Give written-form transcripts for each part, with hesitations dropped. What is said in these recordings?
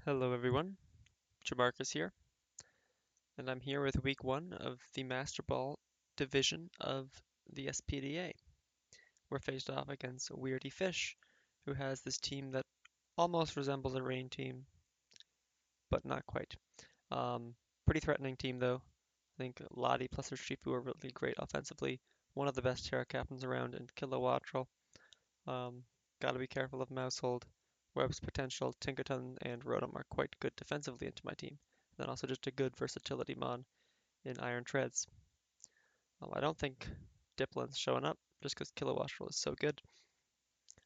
Hello everyone, Jamarcus here, and I'm here with week one of the Master Ball division of the SPDA. We're faced off against Weirdy Fish, who has this team that almost resembles a rain team, but not quite. Um, Pretty threatening team though. I think Lottie plus her Shifu are really great offensively. One of the best Terra Captains around, and Kilowattrel. Um, Gotta be careful of Mousehold. Webb's potential, Tinkaton, and Rotom are quite good defensively into my team. Then also just a good versatility mon in Iron Treads. I don't think Diplin's showing up just because Kilowattrel is so good.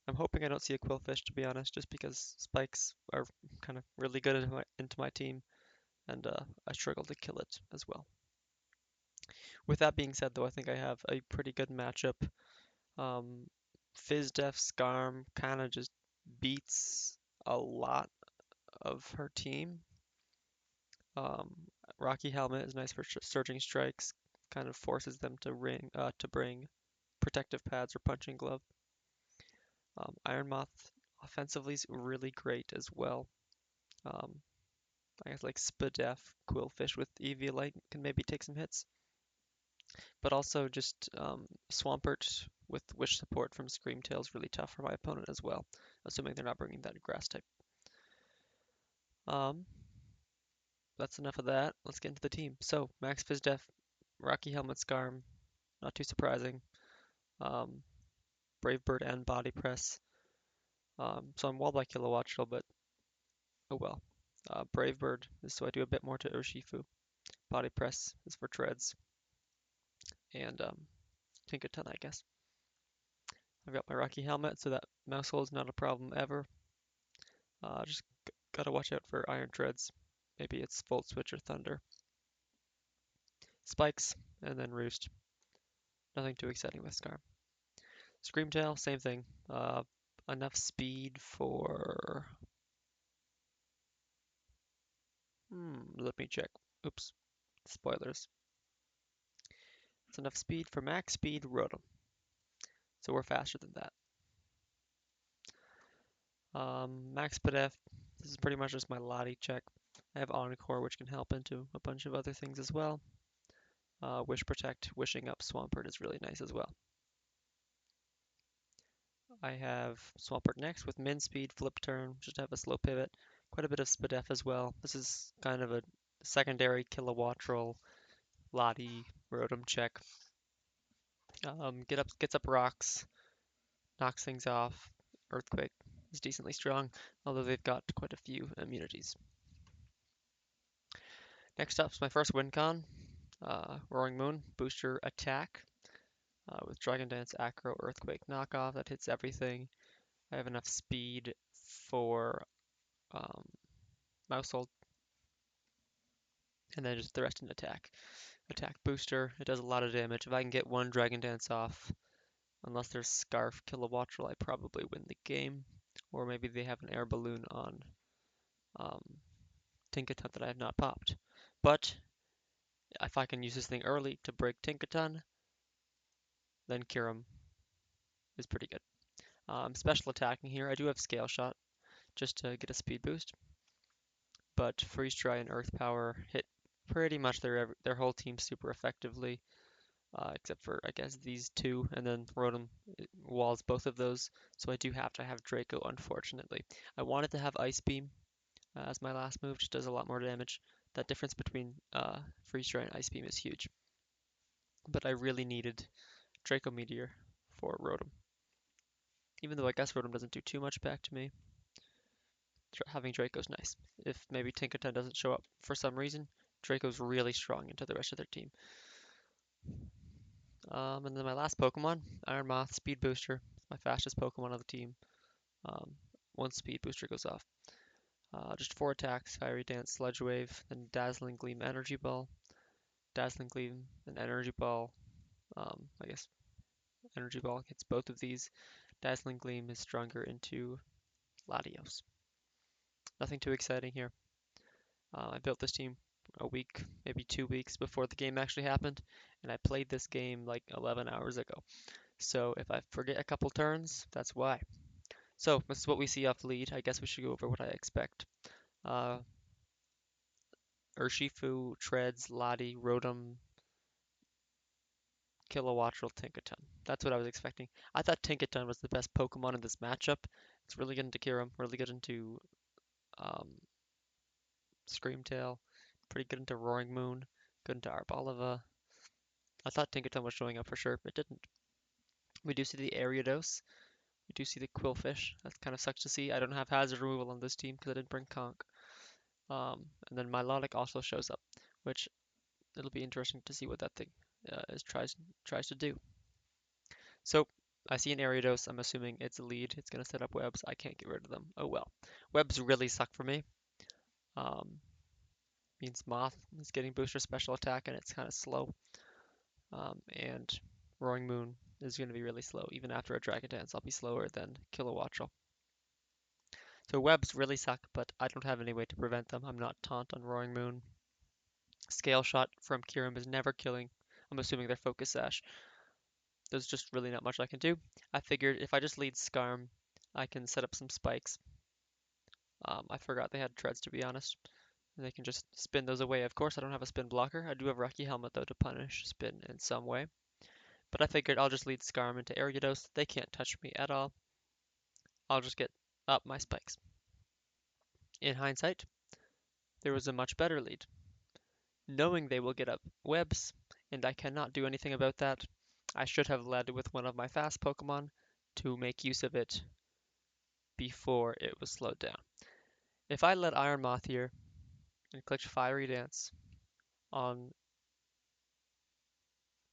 I'm hoping I don't see a Quillfish to be honest, just because spikes are kind of really good into my team, and I struggle to kill it as well. With that being said, though, I think I have a pretty good matchup. Um, Fizdef Skarm kind of just beats a lot of her team. Um, Rocky Helmet is nice for surging strikes, kind of forces them to bring protective pads or punching glove. Iron Moth offensively is really great as well. Um, I guess like Spadef, Quillfish with Eviolite can maybe take some hits, but also just Swampert with Wish support from Screamtail is really tough for my opponent as well, assuming they're not bringing that grass type. Um, that's enough of that. Let's get into the team. So Max Fizdef, Rocky Helmet Skarm, not too surprising. Um, Brave Bird and Body Press. So I'm walled by Kilowattrel, but oh well. Brave Bird is so I do a bit more to Urshifu. Body Press is for treads, and Tinkaton, I guess. I've got my Rocky Helmet, so that mouse hole is not a problem ever. Just gotta watch out for Iron Treads. Maybe it's Volt Switch or Thunder. Spikes, and then Roost. Nothing too exciting with Scar. Screamtail, same thing. Enough speed for... let me check. Oops, spoilers. It's enough speed for max speed Rotom. So we're faster than that. Max Pedef, this is pretty much just my Lottie check. I have Encore, which can help into a bunch of other things as well. Wish Protect, wishing up Swampert is really nice as well. I have Swampert next with Min Speed, Flip Turn, just to have a slow pivot. Quite a bit of Spadef as well. This is kind of a secondary Kilowattrel, Lottie, Rotom check. Gets up rocks, knocks things off. Earthquake is decently strong, although they've got quite a few immunities. Next up is my first win con, Roaring Moon, booster attack with Dragon Dance, Acro, Earthquake, knockoff. That hits everything. I have enough speed for um, Mousehold, and then just the rest in attack. Attack booster, it does a lot of damage. If I can get one Dragon Dance off, unless there's Scarf Kilowattrel, I probably win the game. Or maybe they have an air balloon on um, Tinkaton that I have not popped. But if I can use this thing early to break Tinkaton, then Kyurem is pretty good. Special attacking here. I do have Scale Shot just to get a speed boost, but Freeze Dry and Earth Power hit pretty much their whole team super effectively, except for I guess these two, and then Rotom walls both of those. So I do have to have Draco, unfortunately. I wanted to have Ice Beam as my last move, just does a lot more damage. That difference between Freeze Dry and Ice Beam is huge, but I really needed Draco Meteor for Rotom. Even though I guess Rotom doesn't do too much back to me, having Draco's nice. If maybe Tinkaton doesn't show up for some reason, Draco's really strong into the rest of their team. And then my last Pokemon, Iron Moth, Speed Booster, my fastest Pokemon on the team. Um, One Speed Booster goes off. Just 4 attacks, Fiery Dance, Sludge Wave, then Dazzling Gleam, Energy Ball. Dazzling Gleam, and Energy Ball. I guess Energy Ball hits both of these. Dazzling Gleam is stronger into Latios. Nothing too exciting here. I built this team a week, maybe 2 weeks before the game actually happened, and I played this game like 11 hours ago. So if I forget a couple turns, that's why. So this is what we see off lead. I guess we should go over what I expect. Uh, Urshifu, Treads, Lottie, Rotom, Kilowattrel, Tinkaton. That's what I was expecting. I thought Tinkaton was the best Pokemon in this matchup. It's really good into Kyurem, really good into um, Screamtail, pretty good into Roaring Moon, good into Arboliva. I thought Tinkaton was showing up for sure, but it didn't. We do see the Ariados. We do see the Quillfish. That kind of sucks to see. I don't have hazard removal on this team because I didn't bring Conk. And then Milotic also shows up, which it'll be interesting to see what that thing tries to do. So I see an Ariados. I'm assuming it's a lead. It's gonna set up webs. I can't get rid of them. Oh well. Webs really suck for me. Um, Means Moth is getting booster special attack and it's kind of slow. And Roaring Moon is going to be really slow. Even after a Dragon Dance, I'll be slower than Kilowattrel. So webs really suck, but I don't have any way to prevent them. I'm not Taunt on Roaring Moon. Scale Shot from Kyurem is never killing. I'm assuming they're Focus Sash. There's just really not much I can do. I figured if I just lead Skarm, I can set up some spikes. I forgot they had treads, to be honest. They can just spin those away. Of course, I don't have a spin blocker. I do have Rocky Helmet, though, to punish spin in some way. But I figured I'll just lead Skarm into Ariados. They can't touch me at all. I'll just get up my spikes. In hindsight, there was a much better lead. Knowing they will get up webs, and I cannot do anything about that, I should have led with one of my fast Pokemon to make use of it before it was slowed down. If I led Iron Moth here and clicked Fiery Dance on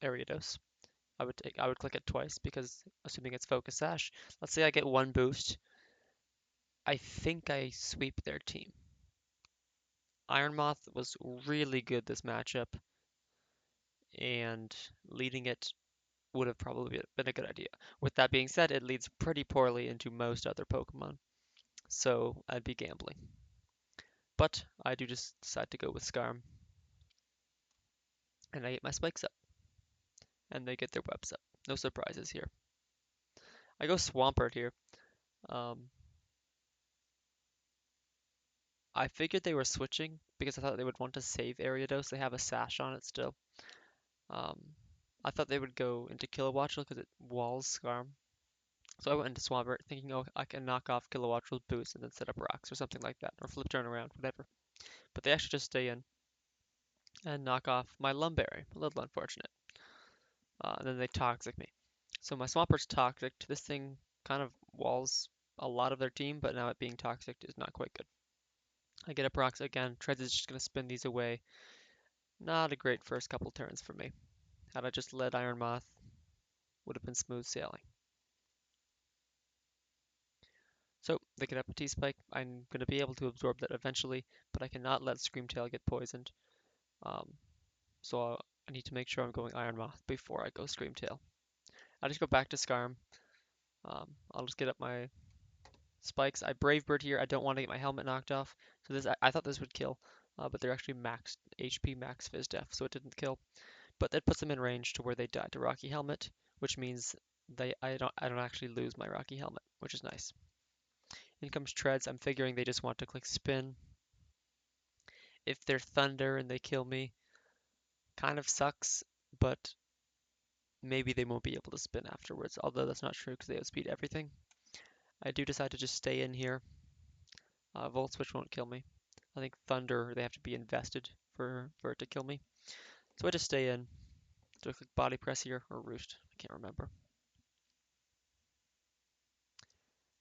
Ariados, I would click it twice because assuming it's Focus Sash, let's say I get one boost, I think I sweep their team. Iron Moth was really good this matchup, and leading it would have probably been a good idea. With that being said, it leads pretty poorly into most other Pokemon, so I'd be gambling. But I do just decide to go with Skarm, and I get my spikes up, and they get their webs up. No surprises here. I go Swampert here. Um, I figured they were switching because I thought they would want to save Ariados. They have a sash on it still. Um, I thought they would go into Kilowattrel because it walls Skarm. So I went into Swampert thinking, oh, I can knock off Kilowattrel's boost and then set up rocks or something like that, or flip turn around, whatever. But they actually just stay in and knock off my Lumberry. A little unfortunate. And then they Toxic me. So my Swampert's Toxic. This thing kind of walls a lot of their team, but now it being Toxic is not quite good. I get up rocks again. Treads is just going to spin these away. Not a great first couple turns for me. Had I just led Iron Moth, would have been smooth sailing. So they get up a T-Spike. I'm going to be able to absorb that eventually, but I cannot let Screamtail get poisoned. Um, so I need to make sure I'm going Iron Moth before I go Screamtail. I just go back to Skarm. I'll just get up my spikes. I Brave Bird here. I don't want to get my helmet knocked off. So I thought this would kill, but they're actually max HP, max Fizz Def, so it didn't kill. But that puts them in range to where they die to Rocky Helmet, which means I don't actually lose my Rocky Helmet, which is nice. In comes Treads. I'm figuring they just want to click Spin. If they're Thunder and they kill me, kind of sucks, but maybe they won't be able to spin afterwards, although that's not true because they outspeed everything. I do decide to just stay in here. Volt Switch won't kill me. I think Thunder, they have to be invested for it to kill me. So I just stay in. Do I click Body Press here or Roost? I can't remember.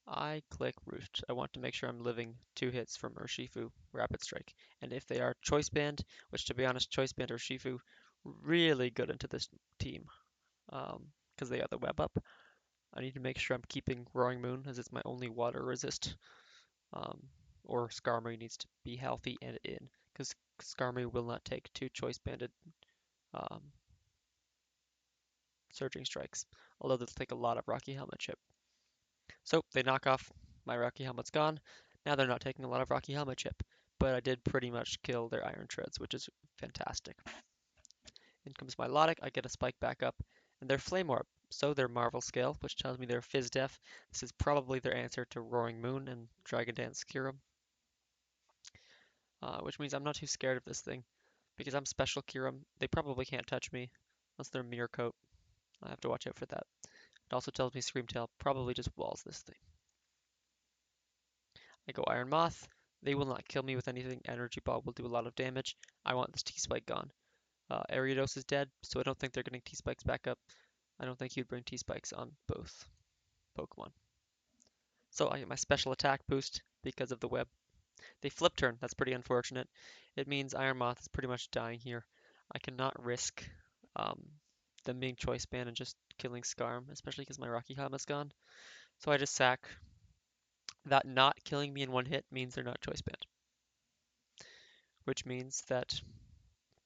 I click Roost. I want to make sure I'm living 2 hits from Urshifu Rapid Strike. And if they are Choice Band, which to be honest, Choice Band or Urshifu, really good into this team. Because they got the web up. I need to make sure I'm keeping Roaring Moon as it's my only water resist. Um, or Skarmory needs to be healthy and in, because Skarmory will not take 2 choice banded um, Surging Strikes, although they'll take a lot of Rocky Helmet chip. So they knock off my Rocky Helmet's gone. Now they're not taking a lot of Rocky Helmet chip, but I did pretty much kill their Iron Treads, which is fantastic. In comes my Milotic, I get a spike back up, and their Flame Orb. So their Marvel Scale, which tells me they're Fizz Def. This is probably their answer to Roaring Moon and Dragon Dance Kyurem. which means I'm not too scared of this thing. Because I'm Special Kyurem, they probably can't touch me unless they're Mirror Coat. I have to watch out for that. It also tells me Screamtail probably just walls this thing. I go Iron Moth. They will not kill me with anything. Energy Ball will do a lot of damage. I want this T-Spike gone. Ariados is dead, so I don't think they're getting T-Spikes back up. I don't think he'd bring T-Spikes on both Pokemon. So I get my special attack boost because of the web. They flip turn. That's pretty unfortunate. It means Iron Moth is pretty much dying here. I cannot risk um, them being choice banned and just killing Scarm, especially because my Rocky Helmet's gone. So I just sack. That not killing me in one hit means they're not choice banned, which means that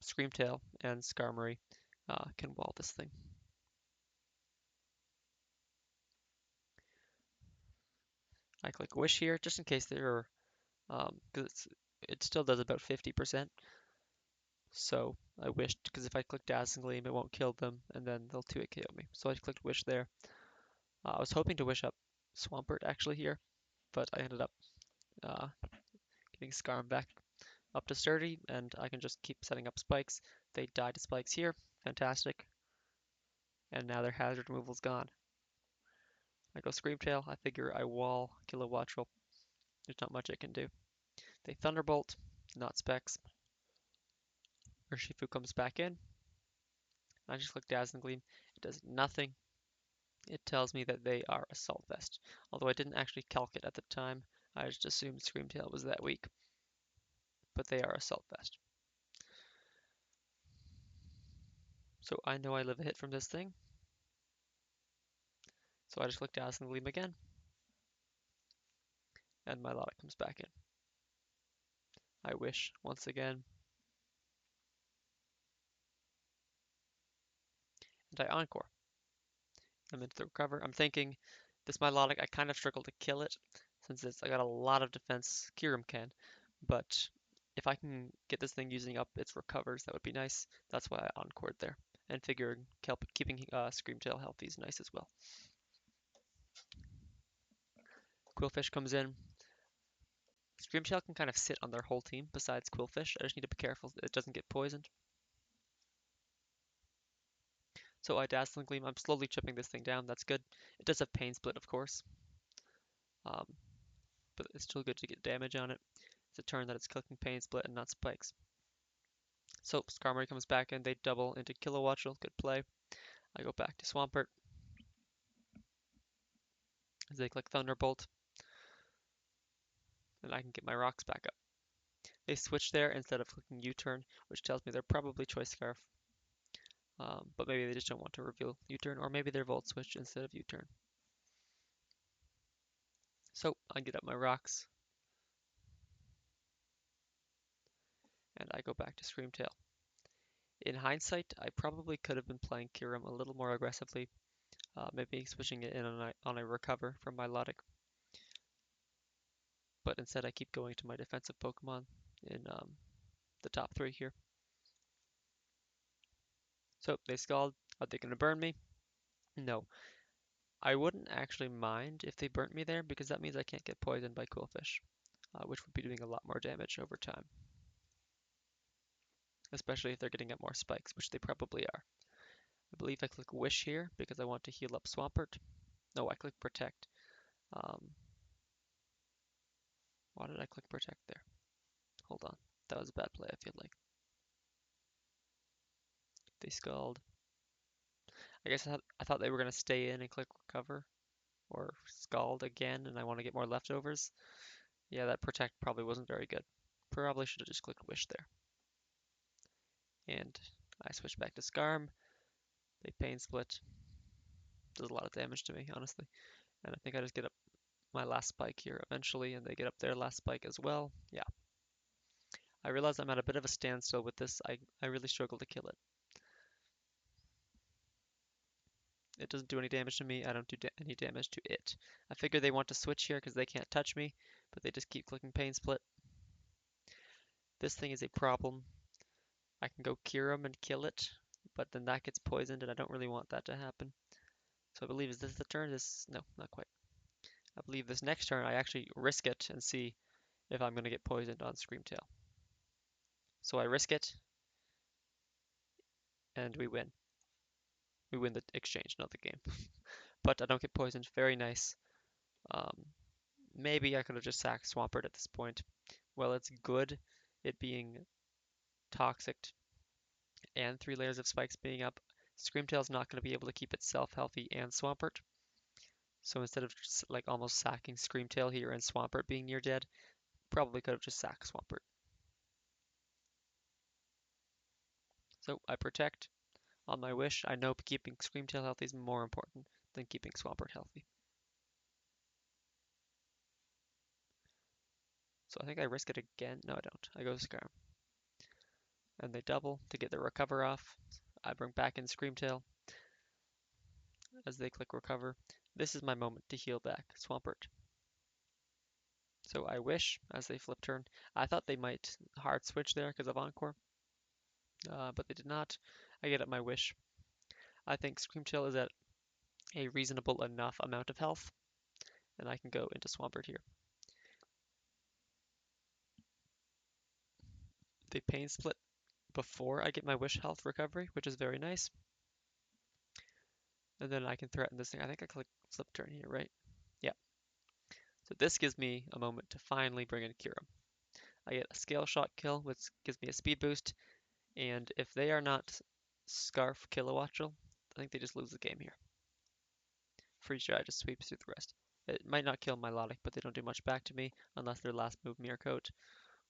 Screamtail and Skarmory can wall this thing. I click Wish here just in case they're, because it still does about 50%. So I wished, because if I click Dazzling Gleam, it won't kill them, and then they'll 2-hit KO me. So I clicked Wish there. I was hoping to wish up Swampert actually here, but I ended up uh, getting Scarm back up to sturdy, and I can just keep setting up spikes. They die to spikes here. Fantastic. And now their hazard removal's gone. I go Screamtail. I figure I wall Kilowattrel. There's not much I can do. They Thunderbolt, not specs. Urshifu comes back in. I just click Dazzling Gleam. It does nothing. It tells me that they are Assault Vest. Although I didn't actually calc it at the time. I just assumed Screamtail was that weak. But they are Assault Vest. So I know I live a hit from this thing. So I just click Dazzling Gleam again. And my Lotta comes back in. I wish once again. And I Encore. I'm into the recover. I'm thinking this Milotic, I kind of struggle to kill it since I got a lot of defense. Kyurem can, but if I can get this thing using up its recovers, that would be nice. That's why I encored there and figured keeping Screamtail healthy is nice as well. Quillfish comes in. Screamtail can kind of sit on their whole team besides Quillfish. I just need to be careful that it doesn't get poisoned. So I Dazzling Gleam. I'm slowly chipping this thing down. That's good. It does have Pain Split, of course. Um, but it's still good to get damage on it. It's a turn that it's clicking Pain Split and not Spikes. So Skarmory comes back and they double into Kilowattrel. Good play. I go back to Swampert. As they click Thunderbolt. And I can get my rocks back up. They switch there instead of clicking U-turn, which tells me they're probably Choice Scarf. But maybe they just don't want to reveal U-turn, or maybe they're Volt Switch instead of U-turn. So I get up my rocks. And I go back to Screamtail. In hindsight, I probably could have been playing Kyurem a little more aggressively, maybe switching it in on a recover from Milotic. But instead I keep going to my defensive Pokemon in the top 3 here. So they Scald. Are they going to burn me? No. I wouldn't actually mind if they burnt me there because that means I can't get poisoned by Quillfish, which would be doing a lot more damage over time. Especially if they're getting up more spikes, which they probably are. I believe I click Wish here because I want to heal up Swampert. No, I click Protect. Um, why did I click Protect there? Hold on. That was a bad play, I feel like. They Scald. I guess I thought they were going to stay in and click Recover or Scald again, and I want to get more leftovers. Yeah, that Protect probably wasn't very good. Probably should have just clicked Wish there. And I switch back to Scarm. They Pain Split. Does a lot of damage to me, honestly. And I think I just get up my last spike here eventually, and they get up their last spike as well. Yeah. I realize I'm at a bit of a standstill with this. I really struggle to kill it. It doesn't do any damage to me. I don't do any damage to it. I figure they want to switch here because they can't touch me, but they just keep clicking Pain Split. This thing is a problem. I can go Kyurem and kill it, but then that gets poisoned, and I don't really want that to happen. So I believe, is this the turn? No, not quite. I believe this next turn I actually risk it and see if I'm going to get poisoned on Screamtail. So I risk it, and we win. We win the exchange, not the game. But I don't get poisoned. Very nice. Um, Maybe I could have just sacked Swampert at this point. Well, it's good it being toxic and 3 layers of spikes being up. Screamtail's not going to be able to keep itself healthy and Swampert. So instead of just like almost sacking Screamtail here and Swampert being near dead, probably could have just sacked Swampert. So I protect on my wish. I know keeping Screamtail healthy is more important than keeping Swampert healthy. So I think I risk it again. No, I don't. I go Scar. And they double to get the recover off. I bring back in Screamtail as they click recover. This is my moment to heal back Swampert. So I wish as they flip turn. I thought they might hard switch there because of Encore, but they did not. I get up my wish. I think Screamtail is at a reasonable enough amount of health, and I can go into Swampert here. They pain split before I get my wish health recovery, which is very nice. And then I can threaten this thing. I think I click flip turn here, right? Yeah. So this gives me a moment to finally bring in Kira. I get a scale shot kill, which gives me a speed boost, and if they are not Scarf Kilowattrel, I think they just lose the game here. Free Stride just sweeps through the rest. It might not kill Milotic, but they don't do much back to me unless their last move Mirror Coat,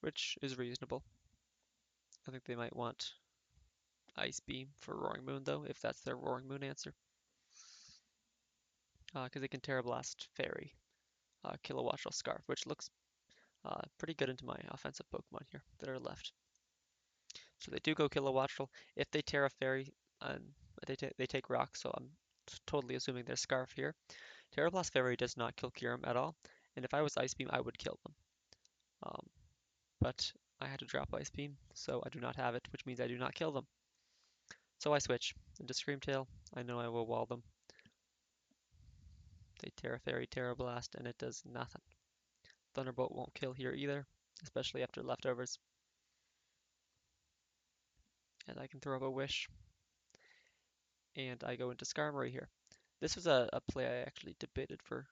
which is reasonable. I think they might want Ice Beam for Roaring Moon, though, if that's their Roaring Moon answer. Because they can Terra Blast Fairy, Kilowattrel Scarf, which looks pretty good into my offensive Pokemon here that are left. So they do go Kilowattrel. If they Terra Fairy, they take Rock, so I'm totally assuming they're Scarf here. Terra Blast Fairy does not kill Kyurem at all, and if I was Ice Beam, I would kill them. Um, but I had to drop Ice Beam, so I do not have it, which means I do not kill them. So I switch into Screamtail. I know I will wall them. They Terra Fairy, Terra Blast, and it does nothing. Thunderbolt won't kill here either, especially after leftovers. And I can throw up a Wish, and I go into Skarmory here. This was a play I actually debated for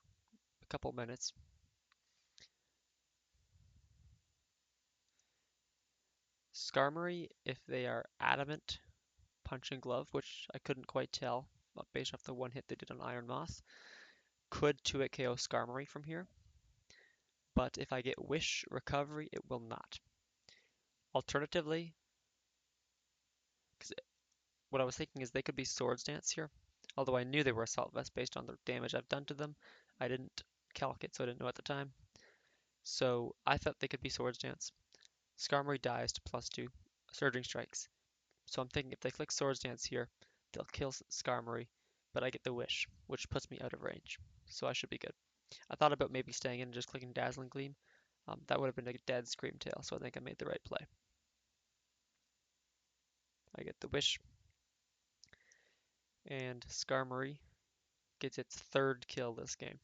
a couple minutes. Skarmory, if they are adamant, Punch and Glove, which I couldn't quite tell based off the one hit they did on Iron Moth, could 2-hit KO Skarmory from here. But if I get Wish Recovery, it will not. Alternatively, because what I was thinking is they could be Swords Dance here. Although I knew they were Assault Vest based on the damage I've done to them. I didn't calc it, so I didn't know at the time. So I thought they could be Swords Dance. Skarmory dies to +2 Surging Strikes. So I'm thinking if they click Swords Dance here, they'll kill Skarmory, but I get the Wish, which puts me out of range. So I should be good. I thought about maybe staying in and just clicking Dazzling Gleam. That would have been a dead Screamtail, so I think I made the right play. I get the Wish, and Skarmory gets its third kill this game.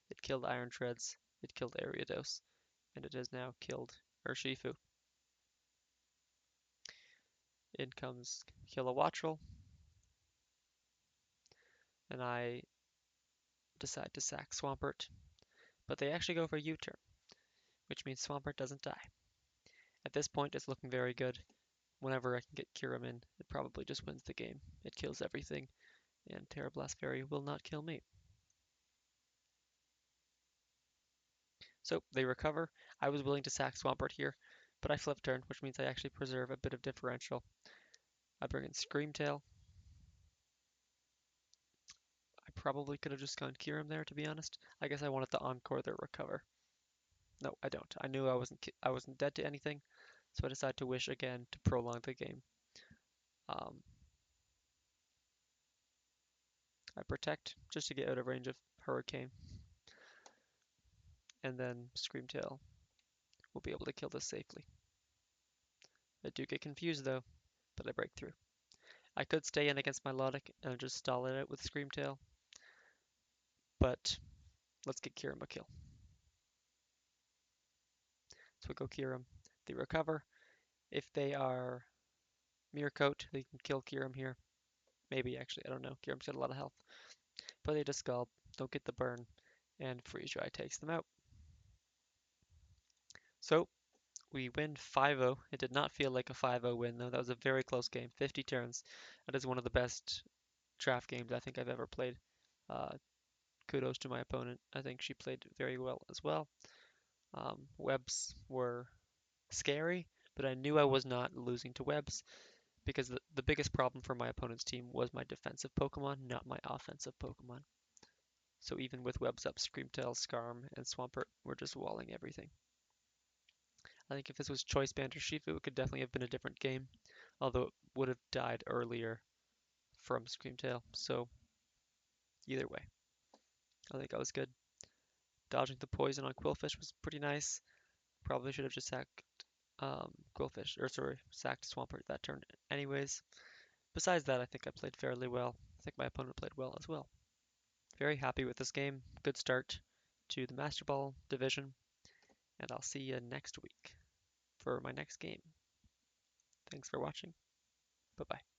It killed Iron Treads, it killed Ariados, and it has now killed Urshifu. In comes Kilowattrel, and I decide to sack Swampert, but they actually go for U-turn, which means Swampert doesn't die. At this point, it's looking very good. Whenever I can get Kyurem in, it probably just wins the game. It kills everything, and Terra Blast Fairy will not kill me. So they recover. I was willing to sack Swampert here, but I flip turn, which means I actually preserve a bit of differential. I bring in Screamtail. I probably could have just gone Kyurem there, to be honest. I guess I wanted to encore their recover. No, I don't. I knew I wasn't dead to anything, so I decided to wish again to prolong the game. Um, I protect just to get out of range of Hurricane, and then Screamtail will be able to kill this safely. I do get confused though, but I break through. I could stay in against Milotic and just stall it out with Screamtail, but let's get Kyurem a kill. So we go Kyurem, they recover, If they are Mirror Coat, they can kill Kyurem here. Maybe, actually, I don't know. Kyurem's got a lot of health. But they just Scald, don't get the burn, and Freeze Dry takes them out. So, we win 5-0. It did not feel like a 5-0 win, though. That was a very close game, 50 turns. That is one of the best draft games I think I've ever played. Uh, Kudos to my opponent. I think she played very well as well. Webs were scary, but I knew I was not losing to webs because the biggest problem for my opponent's team was my defensive Pokemon, not my offensive Pokemon. So even with webs up, Screamtail, Scarm, and Swampert were just walling everything. I think if this was Choice Band or Shifu, it could definitely have been a different game, although it would have died earlier from Screamtail. So either way, I think I was good. Dodging the poison on Quillfish was pretty nice. Probably should have just sacked Quillfish, or sorry, sacked Swampert that turn anyways. Besides that, I think I played fairly well. I think my opponent played well as well. Very happy with this game. Good start to the Master Ball division, and I'll see you next week for my next game. Thanks for watching. Bye bye.